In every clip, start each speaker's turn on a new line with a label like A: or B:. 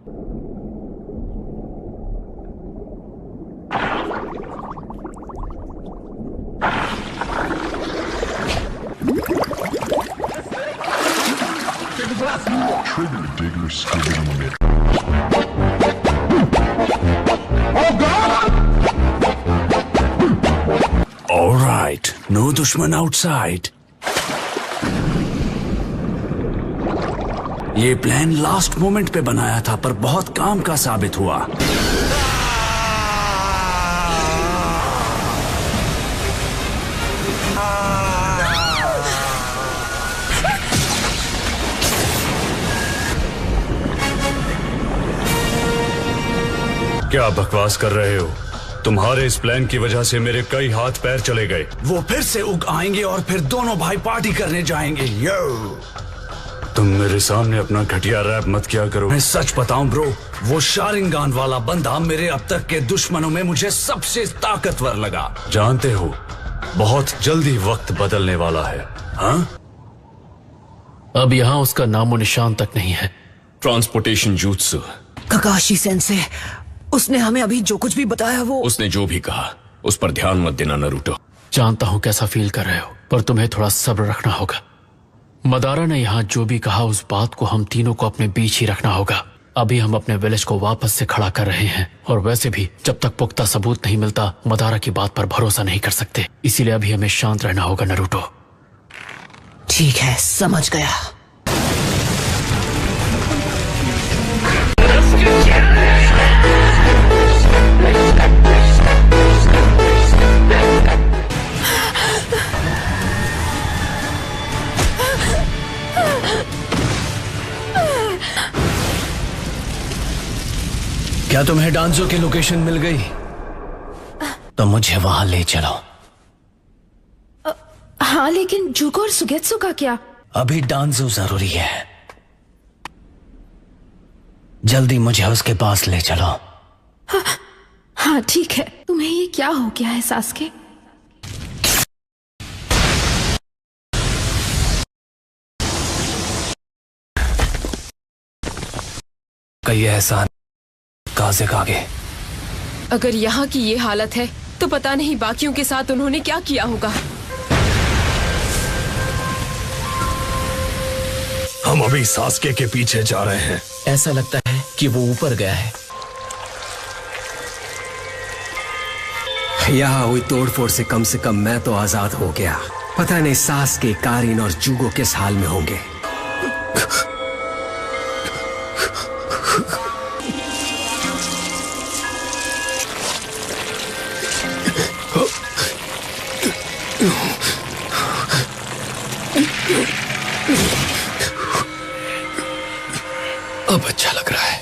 A: Trigger digger skibbity mitt.
B: All right, no दुश्मन outside. ये plan last moment पे बनाया था पर बहुत काम का साबित हुआ।
C: क्या बकवास कर रहे हो? तुम्हारे इस प्लान की वजह से मेरे कई हाथ पैर चले गए।
B: वो फिर से उग आएंगे और फिर दोनों भाई पार्टी करने जाएंगे। यो,
C: तुम मेरे सामने अपना घटिया रैप मत किया करो।
B: मैं सच बताऊं ब्रो, वो शारिंगान वाला बंदा मेरे अब तक के दुश्मनों में मुझे सबसे ताकतवर लगा।
C: जानते हो, बहुत जल्दी वक्त बदलने वाला है। हाँ,
D: अब यहाँ उसका नामो निशान तक नहीं है।
E: Transportation jutsu।
F: काकाशी सेंसे, उसने हमें अभी जो कुछ भी बताया वो
E: उसने जो भी कहा उस पर ध्यान मत देना नारुतो।
D: जानता हूँ कैसा फील कर रहे हो, पर तुम्हें थोड़ा सब्र रखना होगा। मदारा ने यहाँ जो भी कहा उस बात को हम तीनों को अपने बीच ही रखना होगा। अभी हम अपने विलेज को वापस से खड़ा कर रहे हैं और वैसे भी जब तक पुख्ता सबूत नहीं मिलता मदारा की बात पर भरोसा नहीं कर सकते। इसीलिए अभी हमें शांत रहना होगा नारुतो।
F: ठीक है, समझ गया।
B: क्या तुम्हें डांजो की लोकेशन मिल गई? तो मुझे वहां ले चलो।
G: हाँ, लेकिन जुगो और सुगेत्सु का क्या?
B: अभी डांजो जरूरी है। जल्दी मुझे उसके पास ले चलो।
G: हाँ ठीक है। तुम्हें ये क्या हो गया है सास्के?
B: कई एहसान काज़े आगे।
G: अगर यहाँ की ये हालत है तो पता नहीं बाकियों के साथ उन्होंने क्या किया होगा।
C: हम अभी सास्के के पीछे जा रहे हैं।
F: ऐसा लगता है कि वो ऊपर गया है।
H: यहाँ हुई तोड़फोड़ से कम मैं तो आजाद हो गया। पता नहीं सास्के, कारिन और जुगो किस हाल में होंगे।
B: अब अच्छा लग रहा है।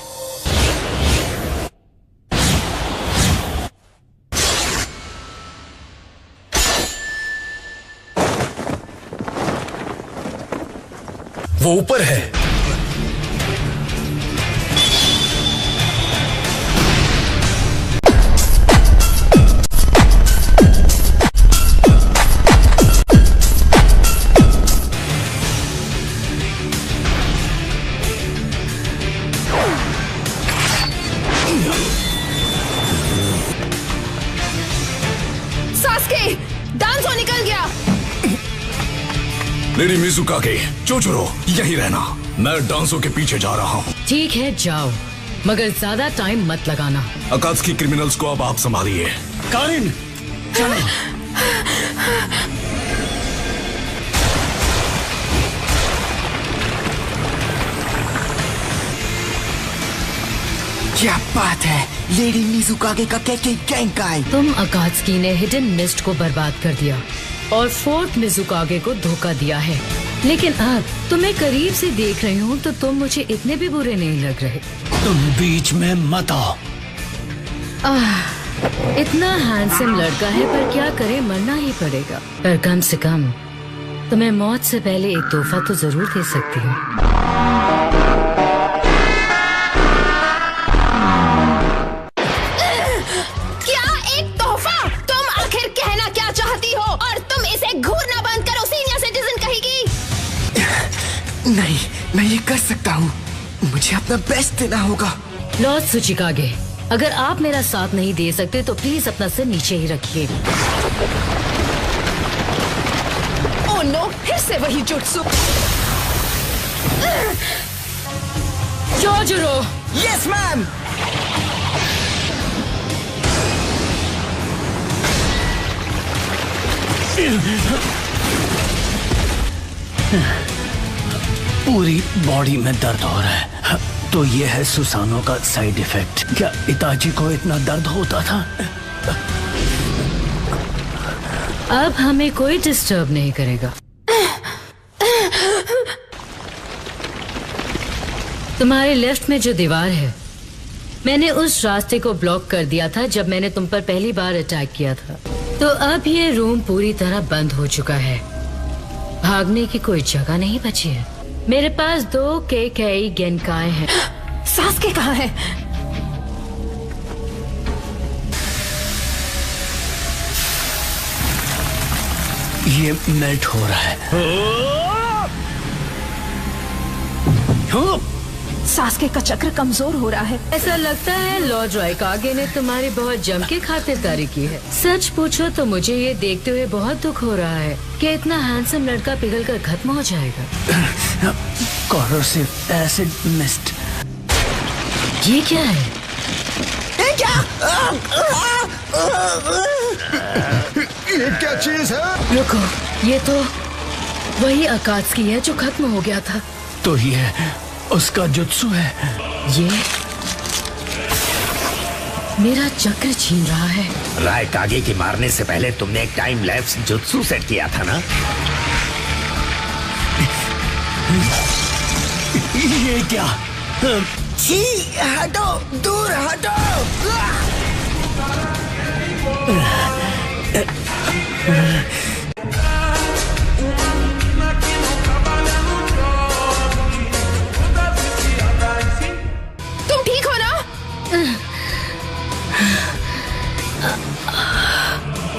C: वो ऊपर है।
G: सास्के, डांसो निकल गया।
C: मेरी मिज़ुकागे, चोचोरो, यहीं रहना। मैं डांसो के पीछे जा रहा हूँ।
I: ठीक है, जाओ, मगर ज्यादा टाइम मत लगाना।
C: अकात्सुकी क्रिमिनल्स को अब आप संभालिए।
B: कारिन, चलो।
F: क्या बात है, लेडी मिज़ुकागे का केके गेंकाई।
I: तुम अकात्सुकी ने हिडन मिस्ट को बर्बाद कर दिया और फोर्थ मिज़ुकागे को धोखा दिया है, लेकिन अब तुम्हें करीब से देख रही हूँ तो तुम मुझे इतने भी बुरे नहीं लग रहे।
B: तुम बीच में मत आओ।
I: इतना हैंडसम लड़का है पर क्या करे, मरना ही पड़ेगा। पर कम से कम तुम्हें मौत से पहले एक तोहफा तो जरूर दे सकती हूँ।
F: नहीं, मैं ये कर सकता हूँ। मुझे अपना बेस्ट देना होगा।
I: लॉर्ड सुचिकागे, अगर आप मेरा साथ नहीं दे सकते तो प्लीज अपना सिर नीचे ही रखिए।
G: ओह नो, फिर से वही जुत्सु। जोजुरो।
F: Yes ma'am.
B: पूरी बॉडी में दर्द हो रहा है। तो ये है सुसानो का साइड इफेक्ट। क्या इताची को इतना दर्द होता था?
I: अब हमें कोई डिस्टर्ब नहीं करेगा। तुम्हारे लेफ्ट में जो दीवार है, मैंने उस रास्ते को ब्लॉक कर दिया था जब मैंने तुम पर पहली बार अटैक किया था। तो अब ये रूम पूरी तरह बंद हो चुका है। भागने की कोई जगह नहीं बची है। मेरे पास 2 केकेई गेनकाई हैं।
G: सास्के कहाँ है?
B: ये मेल्ट हो रहा है।
G: सास्के का चक्र कमजोर हो रहा है।
I: ऐसा लगता है लॉर्ड रायकागे ने तुम्हारी बहुत जम के खातिरदारी की है। सच पूछो तो मुझे ये देखते हुए बहुत दुख हो रहा है कि इतना हैंडसम लड़का पिघल कर खत्म हो जाएगा।
B: Corrosive acid mist.
I: ये क्या है?
A: ये क्या चीज है?
I: रुको, ये तो वही अकात्सुकी है जो खत्म हो गया था।
B: तो ये उसका जुत्सु है।
I: ये मेरा चक्र छीन रहा है।
J: रायकागे की मारने से पहले तुमने एक टाइम लैप्स जुत्सु सेट किया था ना?
B: ये क्या?
F: छी, हटो, दूर हटो।
G: तुम ठीक हो ना?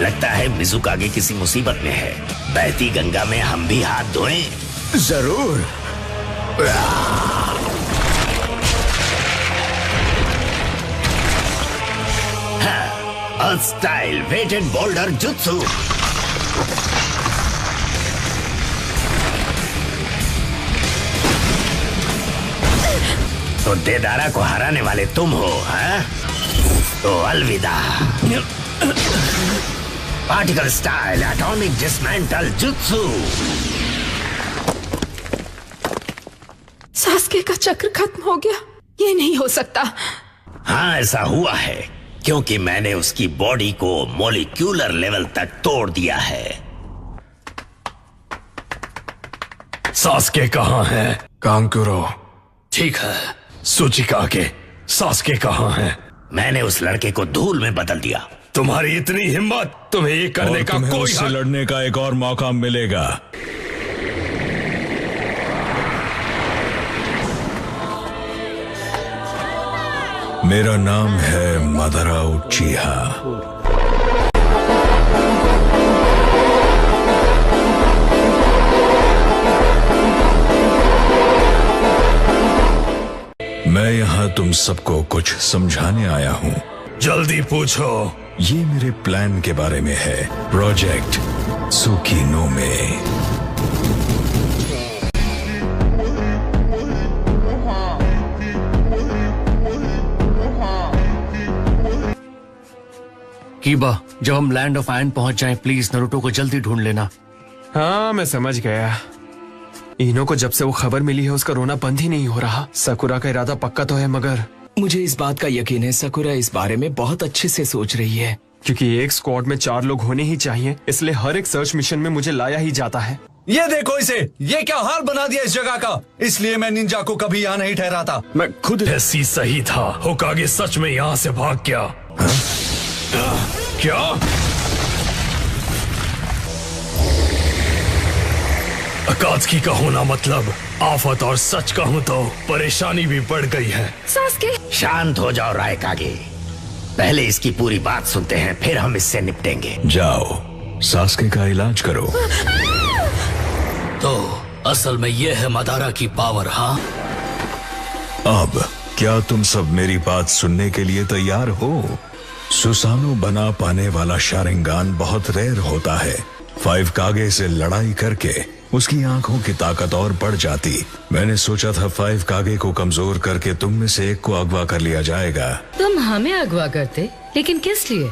J: लगता है मिजुकागे किसी मुसीबत में है। बहती गंगा में हम भी हाथ धोएं?
A: जरूर।
J: अर्थ स्टाइल वेटेड बोल्डर जुत्सु। तो देदारा को हराने वाले तुम हो, हाँ? तो अलविदा। Particle style atomic dismantle jutsu.
G: Sasuke का चक्र खत्म हो गया। ये नहीं हो सकता।
J: हाँ, ऐसा हुआ है क्योंकि मैंने उसकी बॉडी को मॉलिक्यूलर लेवल तक तोड़ दिया है।
C: सास्के कहाँ है?
B: कांकुरो।
C: ठीक है, सुचिकागे, सास्के कहाँ है?
J: मैंने उस लड़के को धूल में बदल दिया।
C: तुम्हारी इतनी हिम्मत, तुम्हें ये करने का कोई
A: उससे
C: हक...
A: लड़ने का एक और मौका मिलेगा। मेरा नाम है मादारा उचिहा। मैं यहाँ तुम सबको कुछ समझाने आया हूँ।
C: जल्दी पूछो।
A: ये मेरे प्लान के बारे में है, प्रोजेक्ट सुकीनो में।
D: कीबा, जब हम लैंड ऑफ आयन पहुंच जाएं, प्लीज नरूटो को जल्दी ढूंढ लेना।
K: हाँ, मैं समझ गया। इनो को जब से वो खबर मिली है उसका रोना बंद ही नहीं हो रहा। सकुरा का इरादा पक्का तो है, मगर
H: मुझे इस बात का यकीन है सकुरा इस बारे में बहुत अच्छे से सोच रही है।
K: क्योंकि एक स्क्वाड में 4 लोग होने ही चाहिए, इसलिए हर एक सर्च मिशन में मुझे लाया ही जाता है।
B: ये देखो इसे, ये क्या हाल बना दिया इस जगह का। इसलिए मैं निंजा को कभी यहाँ नहीं ठहराता।
C: मैं खुद ऐसी सही था। होकागे सच में यहाँ से भाग गया। क्या? अकात्सुकी का होना मतलब आफत, और सच कहूं तो परेशानी भी बढ़ गई है।
G: सास्के,
J: शांत हो जाओ रायकागे। पहले इसकी पूरी बात सुनते हैं, फिर हम इससे निपटेंगे।
A: जाओ, सास्के का इलाज करो।
B: तो असल में ये है मादारा की पावर। हाँ,
A: अब क्या तुम सब मेरी बात सुनने के लिए तैयार हो? सुसानो बना पाने वाला शारिंगान बहुत रेयर होता है। 5 कागे से लड़ाई करके उसकी आंखों की ताकत और बढ़ जाती। मैंने सोचा था 5 कागे को कमजोर करके तुम में से एक को अगवा कर लिया जाएगा।
I: तुम हमें अगवा करते, लेकिन किस लिए?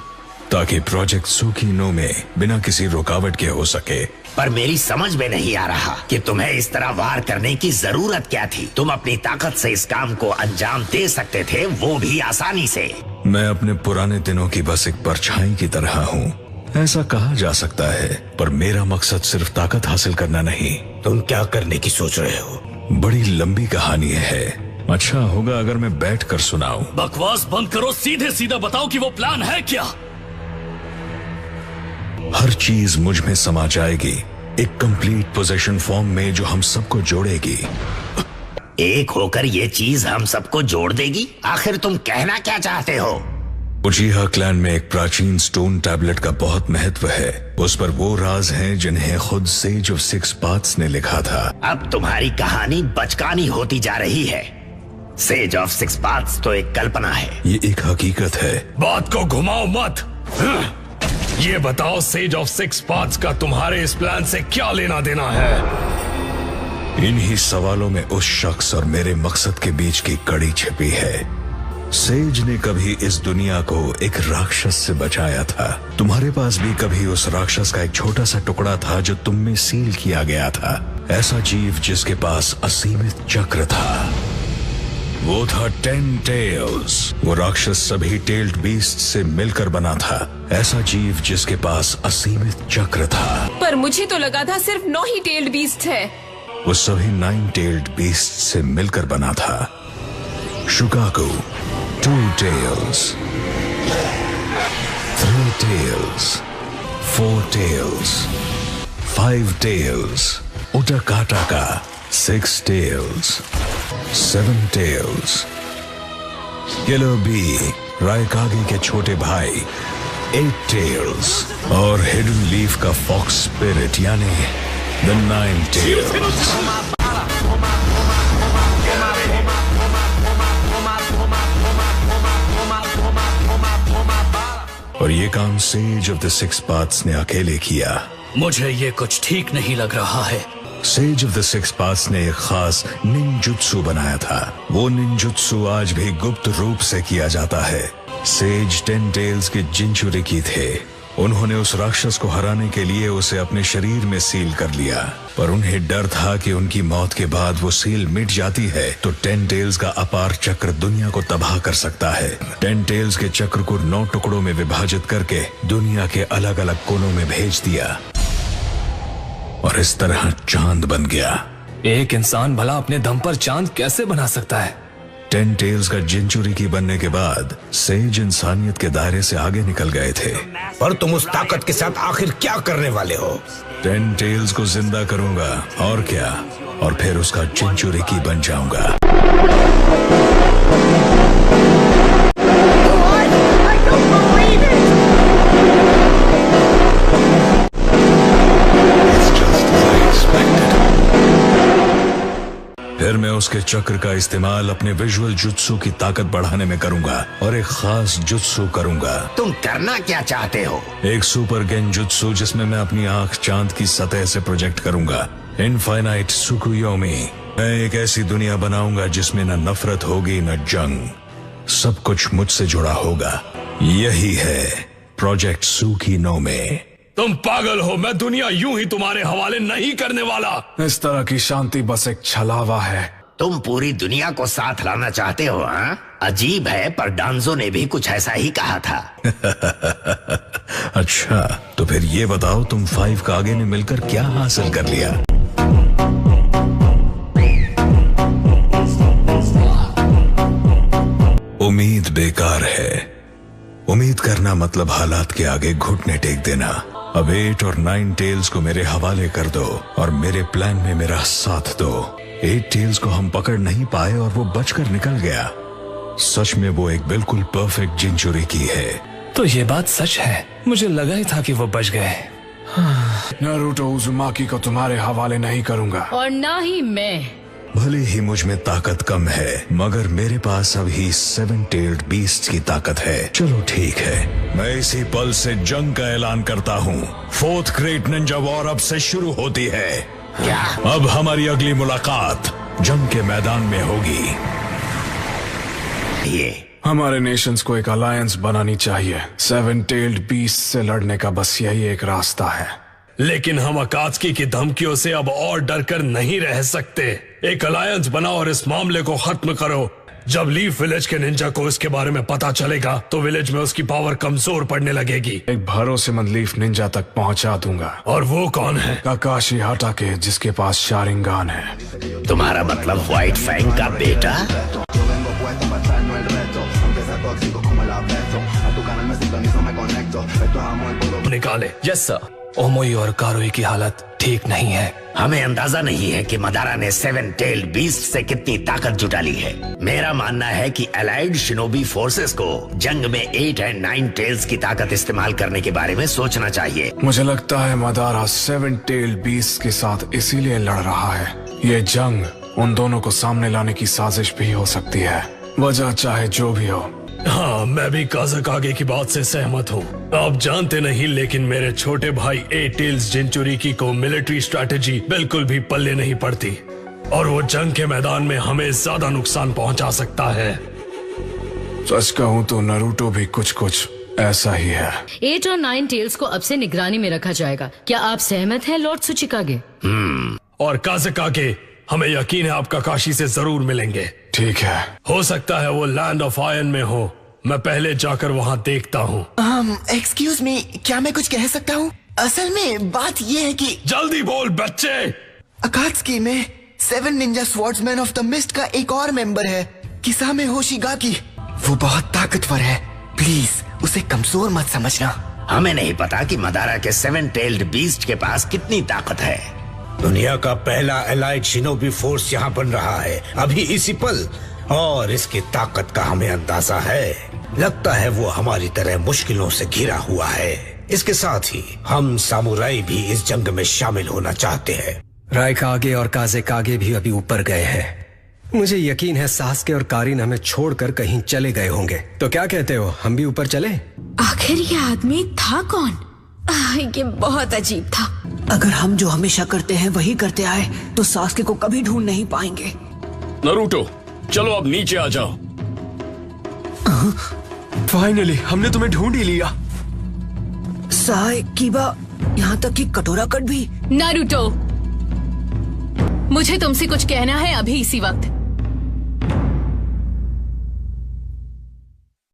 A: ताकि प्रोजेक्ट सुकीनो में बिना किसी रुकावट के हो सके।
J: पर मेरी समझ में नहीं आ रहा कि तुम्हें इस तरह वार करने की जरूरत क्या थी। तुम अपनी ताकत से इस काम को अंजाम दे सकते थे, वो भी आसानी से।
A: मैं अपने पुराने दिनों की बस एक परछाई की तरह हूँ, ऐसा कहा जा सकता है। पर मेरा मकसद सिर्फ ताकत हासिल करना नहीं।
J: तुम क्या करने की सोच रहे हो?
A: बड़ी लंबी कहानी है। अच्छा होगा अगर मैं बैठ कर सुनाऊं।
D: बकवास बंद करो, सीधे सीधा बताओ कि वो प्लान है क्या?
A: हर चीज मुझ में समा जाएगी, एक कंप्लीट पोजीशन फॉर्म में जो हम सबको जोड़ेगी।
J: एक होकर ये चीज हम सबको जोड़ देगी? आखिर तुम कहना क्या चाहते हो?
A: उचिहा क्लैन में एक प्राचीन स्टोन टैबलेट का बहुत महत्व है। उस पर वो राज हैं जिन्हें खुद सेज ऑफ 6 पाथ्स ने लिखा था।
J: अब तुम्हारी कहानी बचकानी होती जा रही है। सेज ऑफ 6 पाथ्स तो एक कल्पना है।
A: ये एक हकीकत है।
C: बात को घुमाओ मत। ये बताओ सेज ऑफ 6 पाथ्स का तुम्हारे इस प्लान से क्या लेना देना है?
A: इन्हीं सवालों में उस शख्स और मेरे मकसद के बीच की कड़ी छिपी है। सेज ने कभी इस दुनिया को एक राक्षस से बचाया था। तुम्हारे पास भी कभी उस राक्षस का एक छोटा सा टुकड़ा था जो तुम में सील किया गया था। ऐसा जीव जिसके पास असीमित चक्र था। वो था 10 टेल्स। वो राक्षस सभी टेल्ड बीस्ट से मिलकर बना था। ऐसा जीव जिसके पास असीमित चक्र था।
G: पर मुझे तो लगा था सिर्फ 9 ही टेल्ड बीस्ट है।
A: वो सभी 9 टेल्ड बीस्ट से मिलकर बना था। शुकाकू 2 tails, 3 tails, 4 tails, 5 tails, Utakataka 6 tails, 7 tails, Killer Bee, रायकागी के छोटे भाई 8 tails और हिडन लीफ का फॉक्स स्पिरिट यानी The 9 tails। और ये काम सेज ऑफ द 6 पाथ्स ने अकेले किया।
D: मुझे ये कुछ ठीक नहीं लग रहा है।
A: सेज ऑफ द 6 पाथ्स ने एक खास निंजुत्सु बनाया था। वो निंजुत्सु आज भी गुप्त रूप से किया जाता है। सेज 10 टेल्स के जिंचुरिकी थे। उन्होंने उस राक्षस को हराने के लिए उसे अपने शरीर में सील कर लिया। पर उन्हें डर था कि उनकी मौत के बाद वो सील मिट जाती है तो 10 टेल्स का अपार चक्र दुनिया को तबाह कर सकता है। 10 टेल्स के चक्र को 9 टुकड़ों में विभाजित करके दुनिया के अलग अलग कोनों में भेज दिया और इस तरह चांद बन गया।
K: एक इंसान भला अपने दम पर चांद कैसे बना सकता है?
A: 10 टेल्स का जिंचुरिकी बनने के बाद सेज इंसानियत के दायरे से आगे निकल गए थे।
J: पर तुम उस ताकत के साथ आखिर क्या करने वाले हो?
A: 10 टेल्स को जिंदा करूंगा और क्या, और फिर उसका जिंचुरिकी बन जाऊंगा। फिर मैं उसके चक्र का इस्तेमाल अपने विजुअल जुत्सु की ताकत बढ़ाने में करूंगा और एक खास जुत्सु करूंगा।
J: तुम करना क्या चाहते हो?
A: एक सुपर गेंजुत्सु जिसमें मैं अपनी आंख चांद की सतह से प्रोजेक्ट करूंगा। Infinite Tsukuyomi. मैं एक ऐसी दुनिया बनाऊंगा जिसमें न नफरत होगी न जंग। सब कुछ मुझसे जुड़ा होगा। यही है प्रोजेक्ट सुकीनो में।
C: तुम पागल हो। मैं दुनिया यूं ही तुम्हारे हवाले नहीं करने वाला।
K: इस तरह की शांति बस एक छलावा है।
J: तुम पूरी दुनिया को साथ लाना चाहते हो? हाँ, अजीब है, पर डांजो ने भी कुछ ऐसा ही कहा था।
A: अच्छा, तो फिर ये बताओ तुम 5 कागे ने मिलकर क्या हासिल कर लिया? उम्मीद बेकार है। उम्मीद करना मतलब हालात के आगे घुटने टेक देना। अब 8 और 9 टेल्स को मेरे हवाले कर दो और मेरे प्लान में मेरा साथ दो। 8 टेल्स को हम पकड़ नहीं पाए और वो बचकर निकल गया। सच में वो एक बिल्कुल परफेक्ट जिंचुरिकी है।
K: तो ये बात सच है। मुझे लगा ही था कि वो बच गए। नारुतो उज़ुमाकी को तुम्हारे हवाले नहीं करूंगा।
I: और ना ही मैं।
A: भले ही मुझ में ताकत कम है, मगर मेरे पास अभी 7 टेल्ड बीस्ट की ताकत है। चलो ठीक है, मैं इसी पल से जंग का ऐलान करता हूँ। 4th ग्रेट निंजा वॉर अब से शुरू होती है।
J: क्या?
A: अब हमारी अगली मुलाकात जंग के मैदान में होगी।
J: ये
K: हमारे नेशंस को एक अलायंस बनानी चाहिए। 7 टेल्ड बीस्ट से लड़ने का बस यही एक रास्ता है।
C: लेकिन हम अकात्सुकी की धमकियों से अब और डर कर नहीं रह सकते। एक अलायंस बनाओ और इस मामले को खत्म करो। जब लीफ विलेज के निंजा को इसके बारे में पता चलेगा तो विलेज में उसकी पावर कमजोर पड़ने लगेगी।
K: एक भरोसेमंद लीफ निंजा तक पहुंचा दूंगा।
C: और वो कौन है?
K: काकाशी हाटाके, जिसके पास शारिंगान है।
J: तुम्हारा मतलब व्हाइट फैंग का बेटा?
C: निकाले।
L: Yes sir. ओमोई और कारोई की हालत ठीक नहीं है।
J: हमें अंदाजा नहीं है कि मदारा ने 7 टेल्ड बीस्ट से कितनी ताकत जुटा ली है। मेरा मानना है कि अलाइड शिनोबी फोर्सेस को जंग में 8 और 9 टेल्स की ताकत इस्तेमाल करने के बारे में सोचना चाहिए।
K: मुझे लगता है मदारा 7 टेल्ड बीस्ट के साथ इसीलिए लड़ रहा है। ये जंग उन दोनों को सामने लाने की साजिश भी हो सकती है, वजह चाहे जो भी हो।
C: हाँ, मैं भी काज़ाकागे की बात से सहमत हूँ। आप जानते नहीं, लेकिन मेरे छोटे भाई 8 टेल्स जिंचुरिकी को मिलिट्री स्ट्रैटेजी बिल्कुल भी पल्ले नहीं पड़ती और वो जंग के मैदान में हमें ज्यादा नुकसान पहुंचा सकता है।
K: सच कहूँ तो नारुतो भी कुछ कुछ ऐसा ही है।
I: 8 और 9 टेल्स को अब से निगरानी में रखा जाएगा। क्या आप सहमत हैं लॉर्ड सुचिकागे?
C: और काज़ाकागे, हमें यकीन है आप काकाशी से जरूर मिलेंगे।
K: ठीक है।
C: हो सकता है वो लैंड ऑफ आयरन में हो। मैं पहले जाकर वहाँ देखता हूँ।
M: एक्सक्यूज मी, क्या मैं कुछ कह सकता हूँ? असल में बात ये है कि
C: जल्दी बोल बच्चे।
M: अकात्सुकी में 7 Ninja swordsman of the mist का एक और मेंबर है, किसामे होशिगाकी। वो बहुत ताकतवर है, प्लीज उसे कमजोर मत समझना।
J: हमें नहीं पता कि मदारा के 7 टेल्ड बीस्ट के पास कितनी ताकत है।
N: दुनिया का पहला एलाइड शिनोबी फोर्स यहाँ बन रहा है अभी इसी पल, और इसकी ताकत का हमें अंदाजा है। लगता है वो हमारी तरह मुश्किलों से घिरा हुआ है। इसके साथ ही हम सामुराई भी इस जंग में शामिल होना चाहते हैं।
H: रायकागे और काज़ेकागे भी अभी ऊपर गए हैं। मुझे यकीन है सास्के और कारिन हमें छोड़कर कहीं चले गए होंगे। तो क्या कहते हो, हम भी ऊपर चले?
F: आखिर ये आदमी था कौन? ये बहुत अजीब था। अगर हम जो हमेशा करते हैं वही करते आए तो सास्के को कभी ढूंढ नहीं पाएंगे।
E: नारुतो, चलो अब नीचे आ जाओ।
K: फाइनली हमने तुम्हें ढूंढ ही लिया।
F: साय, कीबा, यहाँ तक कि कटोरा कट भी।
G: नारुतो, मुझे तुमसे कुछ कहना है अभी इसी वक्त।